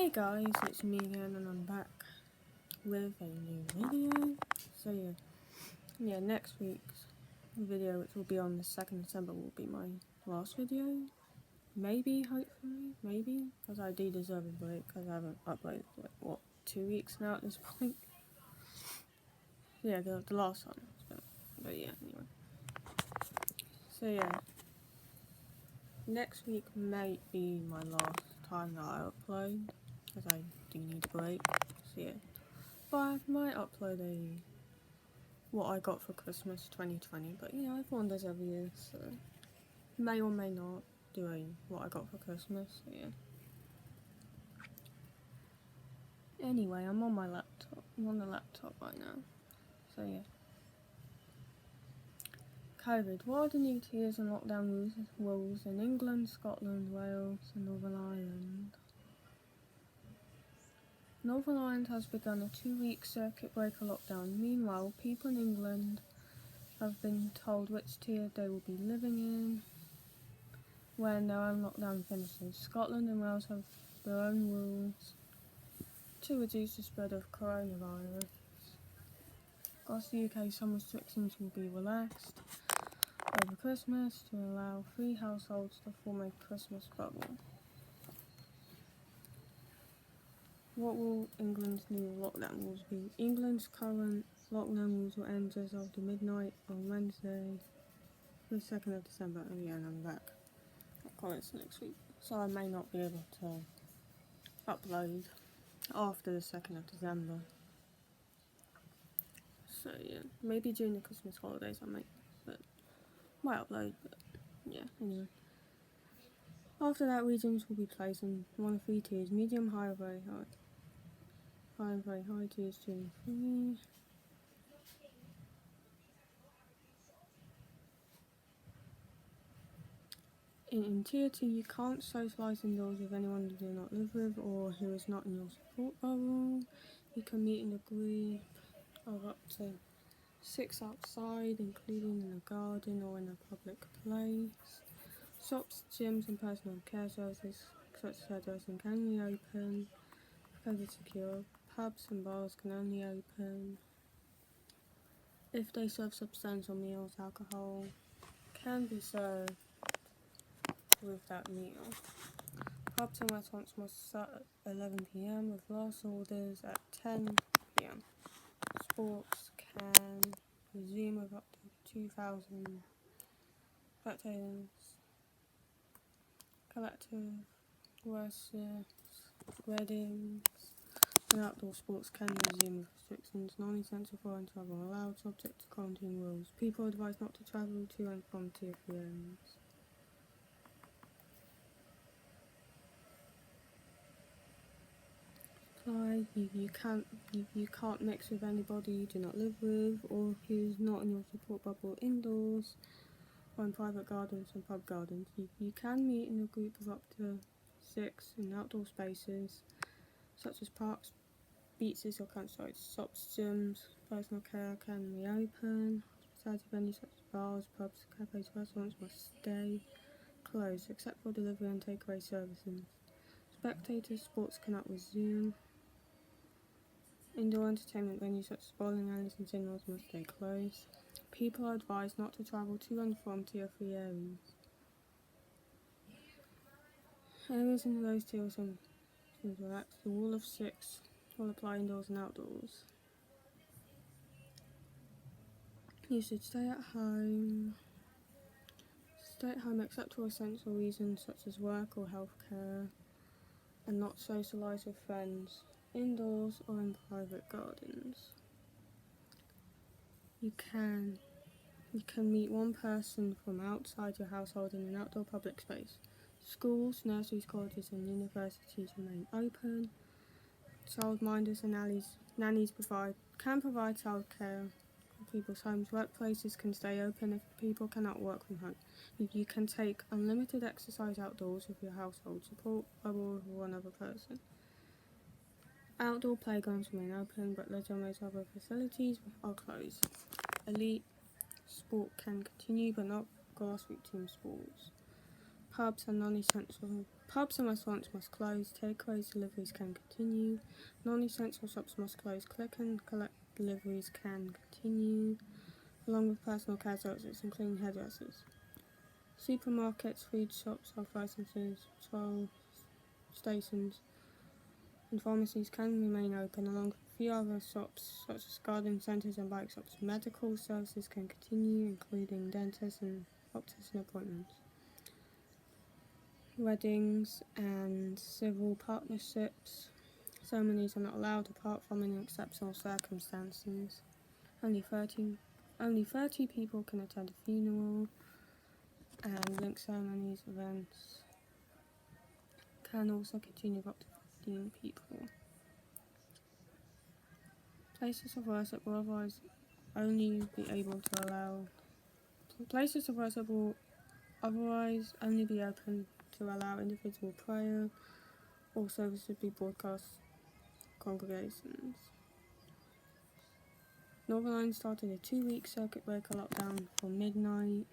Hey guys, it's me again and I'm back with a new video. So yeah, next week's video, which will be on the 2nd of December, will be my last video. Maybe, hopefully, maybe, because I do deserve a break because I haven't uploaded, 2 weeks now at this point. Yeah, the last one, but yeah, anyway. So yeah, next week may be my last time that I upload, because I do need a break, so yeah. But I might upload what I got for Christmas 2020, but you know, everyone does every year, so may or may not do what I got for Christmas, so yeah. Anyway, I'm on my laptop. I'm on the laptop right now, so yeah. COVID. What are the new tiers and lockdown rules in England, Scotland, Wales and Northern Ireland? Northern Ireland has begun a 2-week circuit breaker lockdown. Meanwhile, people in England have been told which tier they will be living in when their own lockdown finishes. Scotland and Wales have their own rules to reduce the spread of coronavirus. Across the UK, some restrictions will be relaxed over Christmas to allow 3 households to form a Christmas bubble. What will England's new lockdown rules be? England's current lockdown rules will end just after midnight on Wednesday, the 2nd of December. Oh yeah, and I'm back at college next week, so I may not be able to upload after the 2nd of December. So yeah, maybe during the Christmas holidays I might upload, but yeah, anyway. After that, regions will be placed in one of 3 tiers: medium, high, very high. High and very high tiers 2 and 3. In tier 2, you can't socialise indoors with anyone you do not live with or who is not in your support bubble. You can meet in a group of up to 6 outside, including in a garden or in a public place. Shops, gyms and personal care services such as hairdressing can only open. COVID secure. Pubs and bars can only open if they serve substantial meals. Alcohol can be served with that meal. Pubs and restaurants must start at 11 PM with last orders at 10 PM. Sports can resume with up to 2,000 spectators. Collective worships, weddings, and outdoor sports can resume with restrictions. Non-essential foreign travel allowed, subject to quarantine rules. People are advised not to travel to and from tier 3 areas. You can't mix with anybody you do not live with or who's not in your support bubble indoors or in private gardens and pub gardens. You can meet in a group of up to 6 in outdoor spaces such as parks, beaches or campsites. Shops, gyms, personal care can reopen. Hospitality venues such as bars, pubs, cafes, restaurants must stay closed except for delivery and takeaway services. Spectator sports cannot resume. Indoor entertainment venues such as bowling alleys and cinemas must stay closed. People are advised not to travel to and from tier 3 areas. Areas in those tiers and relaxed. The rule of 6 will apply indoors and outdoors. You should stay at home. Stay at home except for essential reasons such as work or healthcare, and not socialise with friends indoors or in private gardens. You can meet one person from outside your household in an outdoor public space. Schools, nurseries, colleges and universities remain open. Childminders and nannies can provide childcare for people's homes. Workplaces can stay open if people cannot work from home. You can take unlimited exercise outdoors with your household support bubble with one other person. Outdoor playgrounds remain open, but leisure and most other facilities are closed. Elite sport can continue, but not grassroots team sports. Pubs and restaurants must close. Takeaways deliveries can continue. Non-essential shops must close. Click and collect deliveries can continue, along with personal care services, including hairdressers. Supermarkets, food shops, health licenses, toll stations, and pharmacies can remain open, along with a few other shops such as garden centres and bike shops. Medical services can continue, including dentists and optician appointments. Weddings and civil partnerships ceremonies are not allowed apart from in exceptional circumstances. Only 30 people can attend a funeral, and link ceremonies events can also continue with up to 15 people. Places of worship will otherwise only be able to allow places of worship will otherwise only be open to allow individual prayer or service to be broadcast congregations. Northern Ireland started a 2-week circuit breaker lockdown from midnight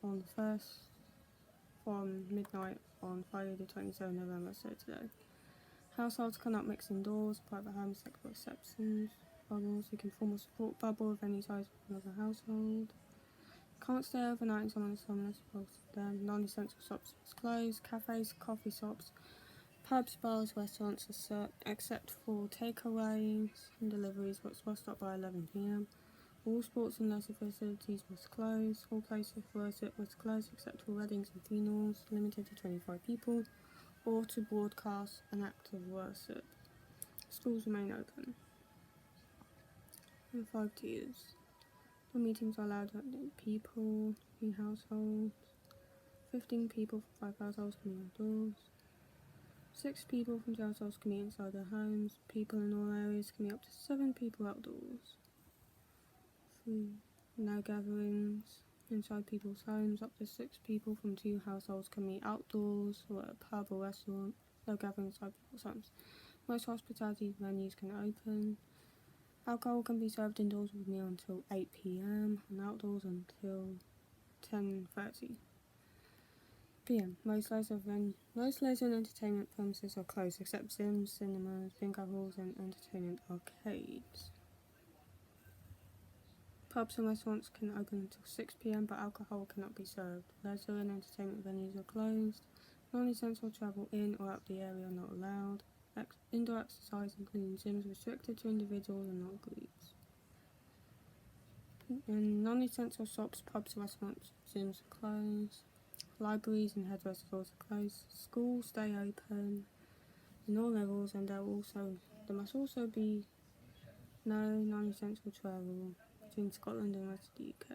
on Friday the 27th November, so today. Households cannot mix indoors, private homes, sexual receptions, bubbles. You can form a support bubble of any size of another household. Can't stay overnight in someone's home unless supposed to them. Non-essential shops must close. Cafes, coffee shops, pubs, bars, restaurants except for takeaways and deliveries, but must stop by 11 p.m. All sports and leisure facilities must close. All places of worship must close except for weddings and funerals, limited to 25 people, or to broadcast an act of worship. Schools remain open. And 5 tiers. The meetings are allowed to 8 people in households. 15 people from 5 households can be outdoors. 6 people from 2 households can be inside their homes. People in all areas can be up to 7 people outdoors. 3. No gatherings inside people's homes. Up to 6 people from 2 households can meet outdoors or at a pub or restaurant. No gatherings inside people's homes. Most hospitality venues can open. Alcohol can be served indoors with a meal until 8 p.m. and outdoors until 10:30 p.m. Most leisure and entertainment premises are closed except gyms, cinemas, bingo halls and entertainment arcades. Pubs and restaurants can open until 6 p.m. but alcohol cannot be served. Leisure and entertainment venues are closed. Non-essential travel in or out the area are not allowed. Indoor exercise, including gyms, restricted to individuals and not groups. And non-essential shops, pubs, restaurants, gyms are closed. Libraries and hairdresser stores are closed. Schools stay open in all levels, and there must also be no non-essential travel between Scotland and the rest of the UK.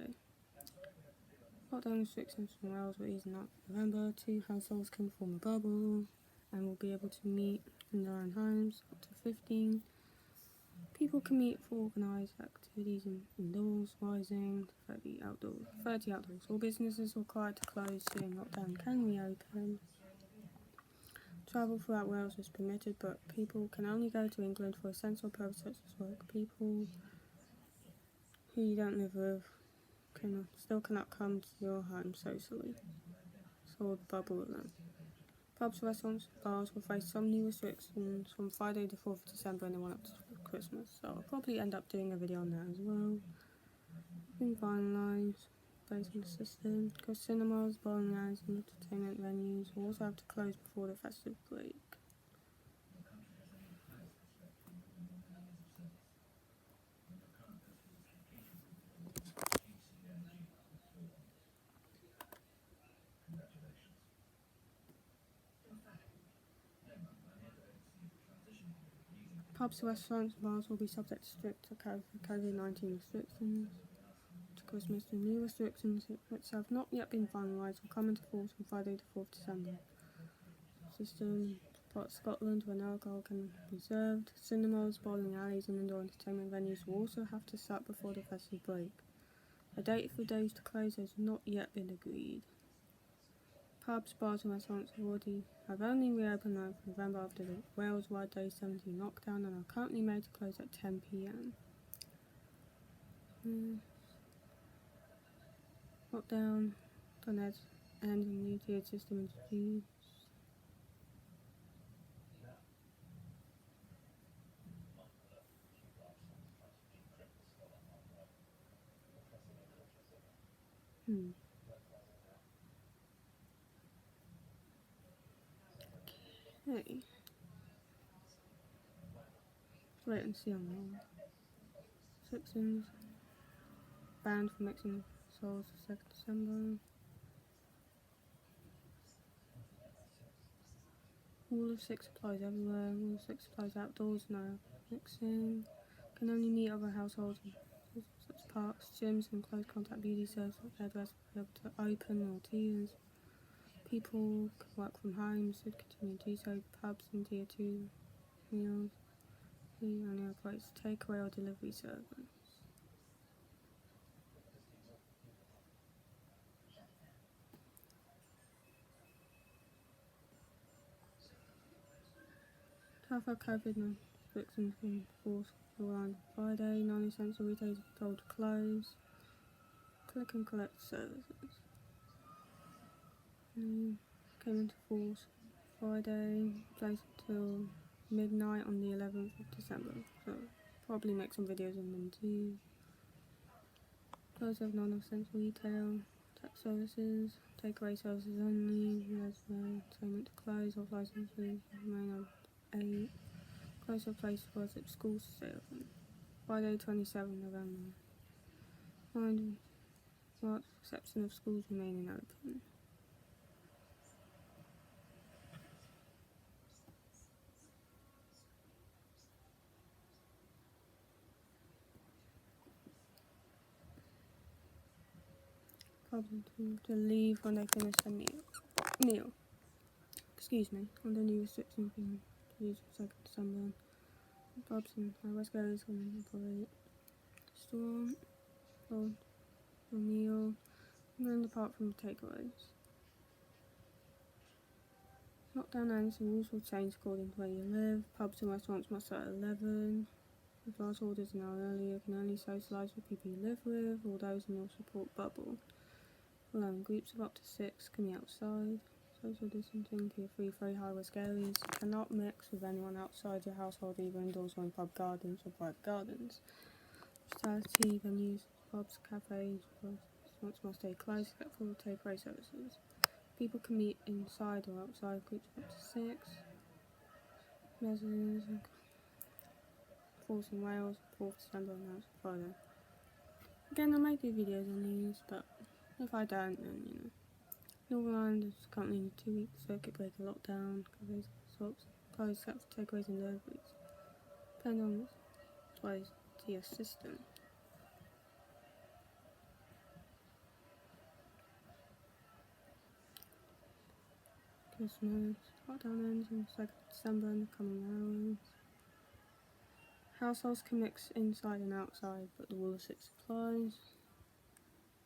Lockdown restrictions from Wales were easing up in November. 2 households can form a bubble and will be able to meet in their own homes. Up to 15 people can meet for organised activities indoors, rising to 30 outdoors. All businesses required to close during lockdown can reopen. Travel throughout Wales is permitted, but people can only go to England for essential purposes such as work. People who you don't live with still cannot come to your home socially. So the bubble with them. Pubs, restaurants, bars will face some new restrictions from Friday the 4th of December and the one up to Christmas. So I'll probably end up doing a video on that as well. Been finalised based on the system. Because cinemas, bowling alleys and entertainment venues will also have to close before the festive break. Pubs, restaurants, and bars will be subject to strict COVID-19 restrictions. To Christmas, the new restrictions, which have not yet been finalised, will come into force on Friday the 4th of December. System parts Scotland where no alcohol can be served. Cinemas, bowling alleys and indoor entertainment venues will also have to shut before the festive break. A date for days to close has not yet been agreed. Pubs, bars and restaurants have only reopened 9th of November after the Wales-wide Day 17 lockdown and are currently made to close at 10 p.m. Lockdown, and a new tiered system introduced. Okay. Wait and see on that. Sections. Banned from mixing souls for 2nd December. Rule of 6 applies everywhere. Rule of 6 applies outdoors, no mixing. Can only meet other households such as parks, gyms, and close contact beauty services like hairdressers will be able to open or tears. People can work from home, should continue to do so. Pubs and tier 2 meals. He only operates takeaway or delivery service. Tougher COVID restrictions been forced around Friday. Non-essential retailers are told to close. Click and collect services. Came into force Friday, placed until midnight on the 11th of December. So probably make some videos on them too. Close of non-essential retail, tech services, takeaway services only. There's no entertainment to close. Off licenses remain on 8. Close of place for schools to stay open. Friday, 27 November. Mind marked exception of schools remaining open. Problem to leave when they finish their meal. Excuse me. And the new restrictions being introduced for 2nd December. Pubs and high-risk areas can operate restaurant or a meal, and then apart from takeaways. Lockdown ends and rules will change according to where you live. Pubs and restaurants must start at 11. Advance orders an hour earlier. Can only socialise with people you live with or those in your support bubble. Allowing groups of up to 6 can be outside. Social distancing to your 3 high-risk areas. Cannot mix with anyone outside your household, either indoors or in pub gardens or private gardens. Hospitality venues, pubs, cafes, restaurants must stay closed except for takeaway services. People can meet inside or outside groups of up to 6. Measures force in Wales, 4th December announced Friday. Again, I might do videos on these, but if I don't, then you know. Northern Ireland is currently in a 2-week circuit breaker lockdown. Cafes, shops closed except for takeaways and deliveries. Depending on which way to your system. Christmas. Lockdown ends on 2nd December in the coming hours. Households can mix inside and outside, but the rule of 6 applies.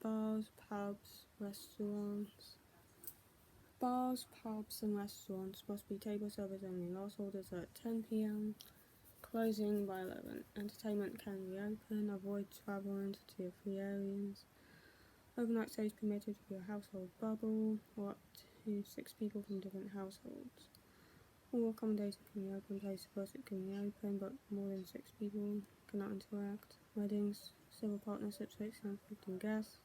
Bars, pubs, restaurants. Bars, pubs and restaurants must be table service only. Last orders are at 10 p.m. Closing by 11. Entertainment can reopen. Avoid travel into tier 3 areas. Overnight stays permitted for your household bubble or up to 6 people from different households. All accommodation can reopen. Places for it can reopen, but more than 6 people cannot interact. Weddings, civil partnerships for exceeding 15 guests.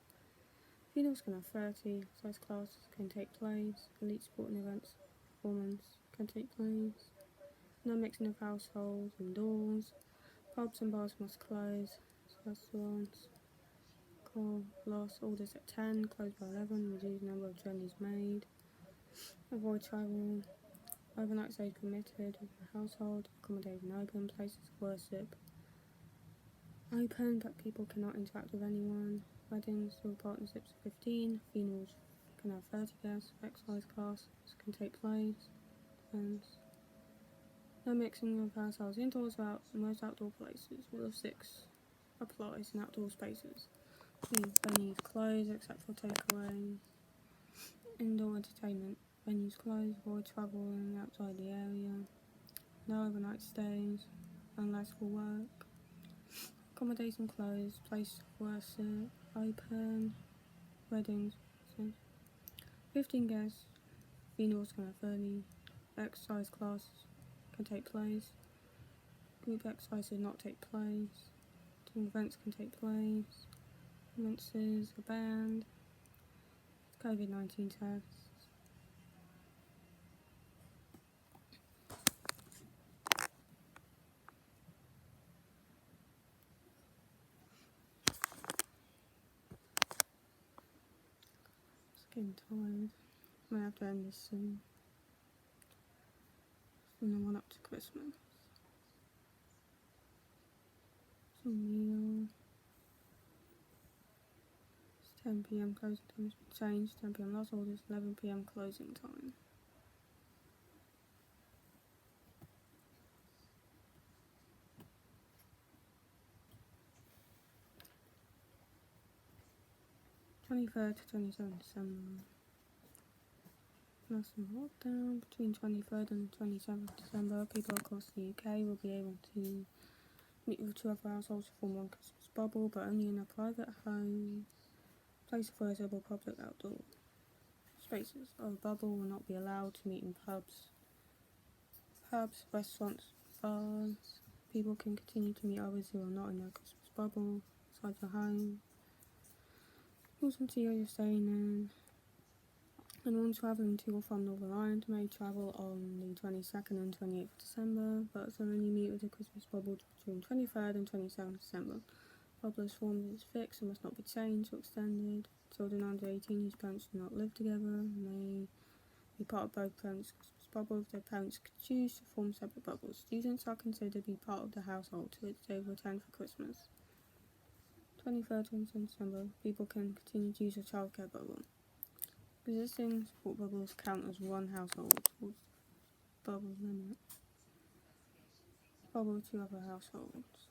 Funerals can have 30. Size classes can take place. Elite sporting events, performance can take place. No mixing of households indoors. Pubs and bars must close. Restaurants. Call loss orders at 10, close by 11, reduce number of journeys made. Avoid travel. Overnight stays permitted with the household. Accommodation open. Places of worship open, but people cannot interact with anyone. Weddings or partnerships of 15. Funerals can have 30 guests. Exercise classes can take place. And no mixing of households indoors or out most outdoor places. Rule of 6 applies in outdoor spaces. Venues closed except for takeaway. Indoor entertainment. Venues closed. Avoid travelling outside the area. No overnight stays unless for work. Accommodation closed. Place of worship open. Weddings. 15 guests. Funerals can have 30. Exercise classes can take place. Group exercises not take place. Team events can take place. Performances, a band. COVID-19 tests. It's getting tired. Might have to end this soon. From the one up to Christmas. Some meal. It's 10 PM closing time has been changed. 10 PM last orders, 11 PM closing time. (23rd to 27th December). National lockdown between 23rd and 27th December. People across the UK will be able to meet with 2 other households to form one Christmas bubble, but only in a private home. Place for visible public outdoor spaces. A bubble will not be allowed to meet in pubs, restaurants, bars. People can continue to meet others who are not in their Christmas bubble outside your home. Rules and see where you're staying in. Anyone travelling to or from Northern Ireland may travel on the 22nd and 28th of December, but will only meet with the Christmas bubble between 23rd and 27th December. Bubbler's form is fixed and must not be changed or extended. Children under 18 whose parents do not live together may be part of both parents' Christmas bubble if their parents could choose to form separate bubbles. Students are considered to be part of the household to which they will attend for Christmas. 23rd and 27th December, people can continue to use a childcare bubble. Existing support bubbles count as one household towards the bubble limit. Bubble to other households.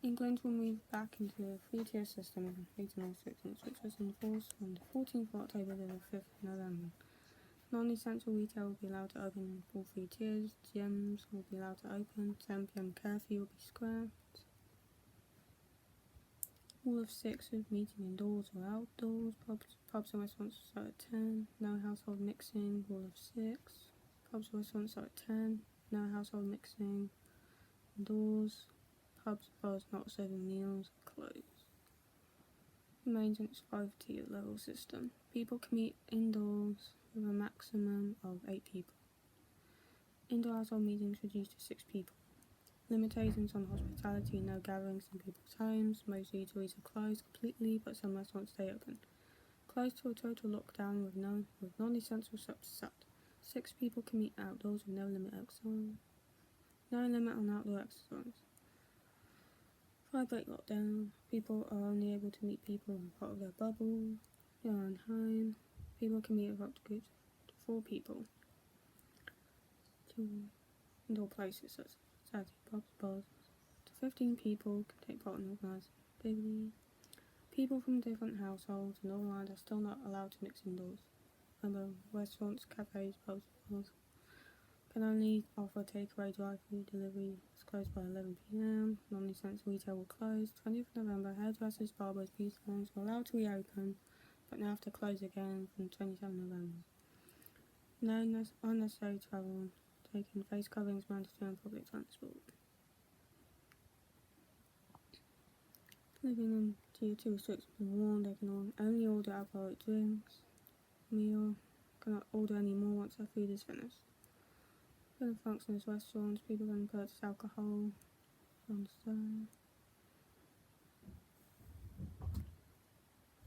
England will move back into a 3-tier system of regional restrictions, which was enforced from the 14th of October to the 5th of November. Non-essential retail will be allowed to open in all 3 tiers. Gyms will be allowed to open. 10 PM curfew will be scrapped. Rule of 6 with meeting indoors or outdoors. Pubs and restaurants will start at 10. No household mixing. Rule of 6. Pubs and restaurants start at 10. No household mixing. Indoors. Pubs and bars not serving meals are closed. Remains in its 5-tier level system. People can meet indoors with a maximum of 8 people. Indoor household meetings reduced to 6 people. Limitations on hospitality, no gatherings in people's homes. Most eateries are closed completely, but some restaurants stay open. Closed to a total lockdown with non-essential shops shut. 6 people can meet outdoors with no limit exercise. No limit on outdoor exercise. 5-week lockdown. People are only able to meet people in part of their bubble, their own home. People can meet with up to groups of 4 people. 2 indoor places such as society, pubs, bars. To 15 people can take part in organised activities. People from different households in Northern Ireland are still not allowed to mix indoors. Remember, restaurants, cafes, pubs, bars can only offer takeaway, drive-through delivery. It's closed by 11 PM. Non-essential retail will close. 20th of November, hairdressers, barbers, beauty salons were allowed to reopen, but now have to close again from 27th November. No unnecessary travel. Taking face coverings mandatory on public transport. Living in Tier 2 restrictions are warned. They can only order alcoholic drinks. Meal. Cannot order any more once their food is finished. Going to function as restaurants. People can purchase alcohol on sale.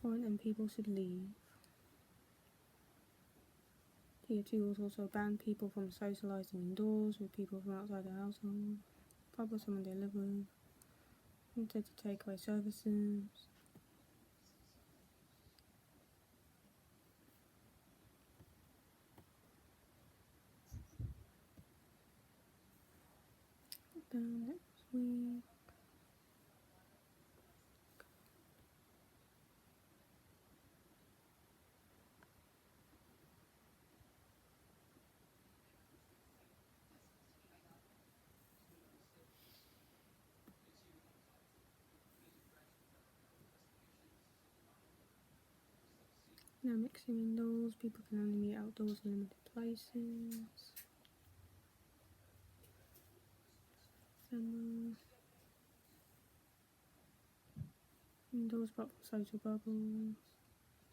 Point and people should leave. Tier 2 rules also ban people from socialising indoors with people from outside the household. Pub or someone they live with. Limited to takeaway services. Down next week. No mixing indoors. People can only meet outdoors in limited places. Indoors but for social bubbles.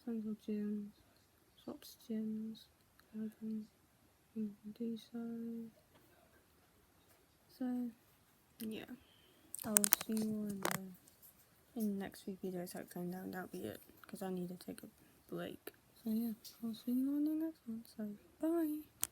Social gyms. Shops, gyms. Clothing. You can do so. So, yeah. I'll see you all in the next few videos. Hopefully, that'll be it. Because I need to take a break. So, yeah. I'll see you all in the next one. So, bye.